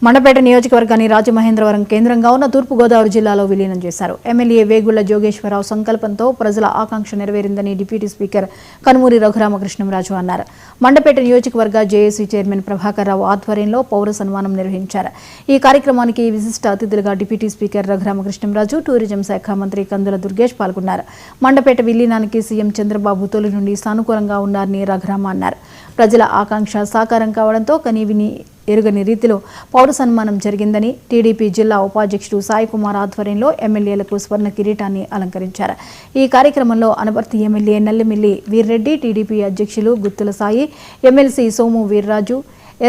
మండపేట నియోజకవర్గాన్ని రాజమహేంద్రవరం కేంద్రంగా ఉన్న తూర్పు గోదావరి జిల్లాలో విలీనం చేశారు. ఎమ్మెల్యే వేగుళ్ల జోగేశ్వరరావు సంకల్పంతో ప్రజల ఆకాంక్ష నెరవేరిందని డిప్యూటీ స్పీకర్ కనుమూరి రఘురామకృష్ణంరాజు అన్నారు. మండపేట నియోజకవర్గ జేఏసీ చైర్మన్ ప్రభాకర్ రావు ఆధ్వర్యంలో పౌర సన్మానం నిర్వహించారు. ఈ కార్యక్రమానికి విశిష్ట అతిథులుగా డిప్యూటీ స్పీకర్ రఘురామకృష్ణంరాజు, టూరిజం శాఖ మంత్రి కందుల దుర్గేష్ పాల్గొన్నారు. మండపేట విలీనానికి సీఎం చంద్రబాబు తొలి నుండి సానుకూలంగా ఉన్నారని రఘురామ అన్నారు. ప్రజల ఆకాంక్ష సాకారం కావడంతో కనీవిని ఎరుగని రీతిలో పౌర సన్మానం జరిగిందని టీడీపీ జిల్లా ఉపాధ్యక్షుడు సాయి కుమార్ ఆధ్వర్యంలో ఎమ్మెల్యేలకు స్వర్ణ కిరీటాన్ని అలంకరించారు. ఈ కార్యక్రమంలో అనపర్తి ఎమ్మెల్యే నల్లిమిల్లి వీర్రెడ్డి, టీడీపీ అధ్యక్షులు Guttula Sai, MLC Somu Veerraju,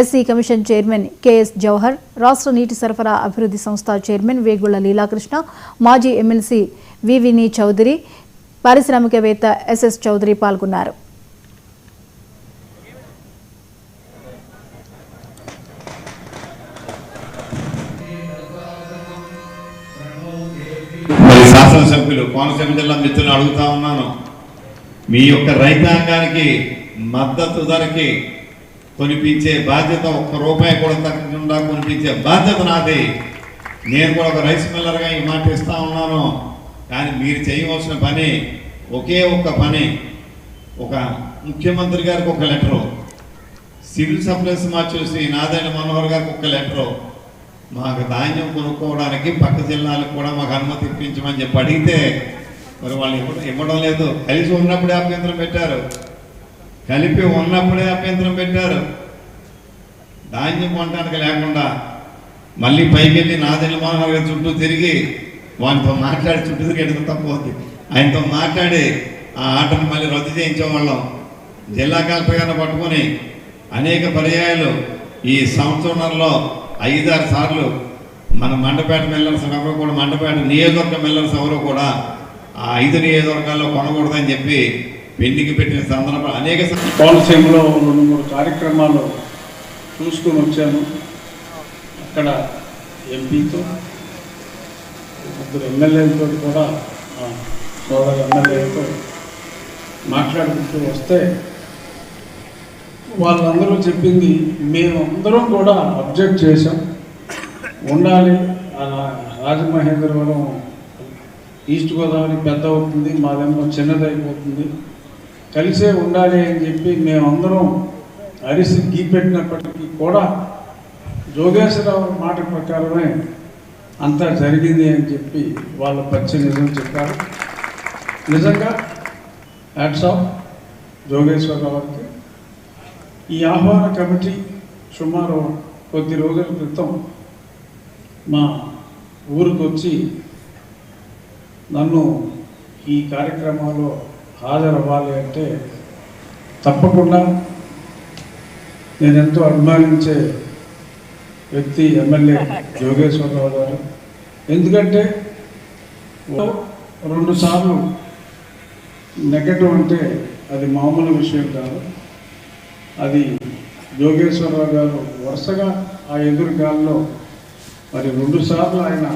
SC commission chairman KS Jawahar, రాష్ట్ర నీటి సరఫరా అభివృద్ధి సంస్థ చైర్మన్ వేగుళ్ల లీలాకృష్ణ, మాజీ ఎమ్మెల్సీ వివిని చౌదరి, పారిశ్రామికవేత్త ఎస్ఎస్ చౌదరి పాల్గొన్నారు. శాసనసభ్యులు కోనసీమ జిల్లా మిత్రులను అడుగుతా ఉన్నాను, మీ యొక్క రైతాంగానికి మద్దతు ధరకి కొనిపించే బాధ్యత, ఒక్క రూపాయి కూడా తగ్గకుండా కొనిపించే బాధ్యత నాది. నేను కూడా ఒక రైస్ మిల్లర్గా ఈ మాట ఇస్తా ఉన్నాను. కానీ మీరు చేయవలసిన పని ఒకే ఒక్క పని, ఒక ముఖ్యమంత్రి గారికి ఒక లెటరు, సివిల్ సప్లైస్ చూసి నారాయణ మనోహర్ గారికి ఒక లెటరు, మాకు ధాన్యం కొనుక్కోవడానికి పక్క జిల్లాలకు కూడా మాకు అనుమతి ఇప్పించమని చెప్పి అడిగితే మరి వాళ్ళు ఇవ్వడం లేదు. కలిసి ఉన్నప్పుడే అభ్యంతరం పెట్టారు, కలిపి ఉన్నప్పుడే అభ్యంతరం పెట్టారు. ధాన్యం కొనడానికి లేకుండా మళ్ళీ పైకి వెళ్ళి నాదెళ్ళ మనోహర్ గారి చుట్టూ తిరిగి వానితో మాట్లాడి చుట్టూ తిరిగి తప్పవుతుంది, ఆయనతో మాట్లాడి ఆ ఆటను మళ్ళీ రద్దు చేయించేవాళ్ళం. జిల్లా కలెక్టర్ గారిని పట్టుకొని అనేక పర్యాయాలు ఈ సంవత్సరంలో 5-6 సార్లు మన మండపేట మిల్లర్స్ ఎవరు కూడా, మండపేట నియోజకవర్గ మిల్లర్స్ ఎవరు కూడా ఆ 5 నియోజకవర్గాల్లో కొనకూడదని చెప్పి పెండింగ్ పెట్టిన సందర్భాలు అనేక. కోనసీమలో 2-3 కార్యక్రమాలు చూసుకొని వచ్చాను. అక్కడ ఎంపీతో, 3 ఎమ్మెల్యేలతో కూడా, సోదర ఎమ్మెల్యేలతో మాట్లాడుకుంటూ వస్తే వాళ్ళందరూ చెప్పింది మేమందరం కూడా అబ్జెక్ట్ చేసాం. ఉండాలి, రాజమహేంద్రవరం ఈస్ట్ గోదావరి పెద్ద అవుతుంది, మాదేమో చిన్నదైపోతుంది, కలిసే ఉండాలి అని చెప్పి మేమందరం అరిసి గీపెట్టినప్పటికీ కూడా జోగేశ్వరరావు మాట ప్రకారమే అంతా జరిగింది అని చెప్పి వాళ్ళ పచ్చి నిజం చెప్పారు. నిజంగా హ్యాట్స్ ఆఫ్ జోగేశ్వరరావుకి. ఈ ఆహ్వాన కమిటీ సుమారు కొద్ది రోజుల క్రితం మా ఊరికి వచ్చి నన్ను ఈ కార్యక్రమంలో హాజరవ్వాలి అంటే తప్పకుండా నేను ఎంతో అభిమానించే వ్యక్తి ఎమ్మెల్యే జోగేశ్వరరావు గారు. ఎందుకంటే 2 సార్లు నెగటివ్ అంటే అది మామూలు విషయం కాదు. అది జోగేశ్వరరావు గారు వరుసగా ఆ ఎదురుగాల్లో మరి 2 సార్లు ఆయన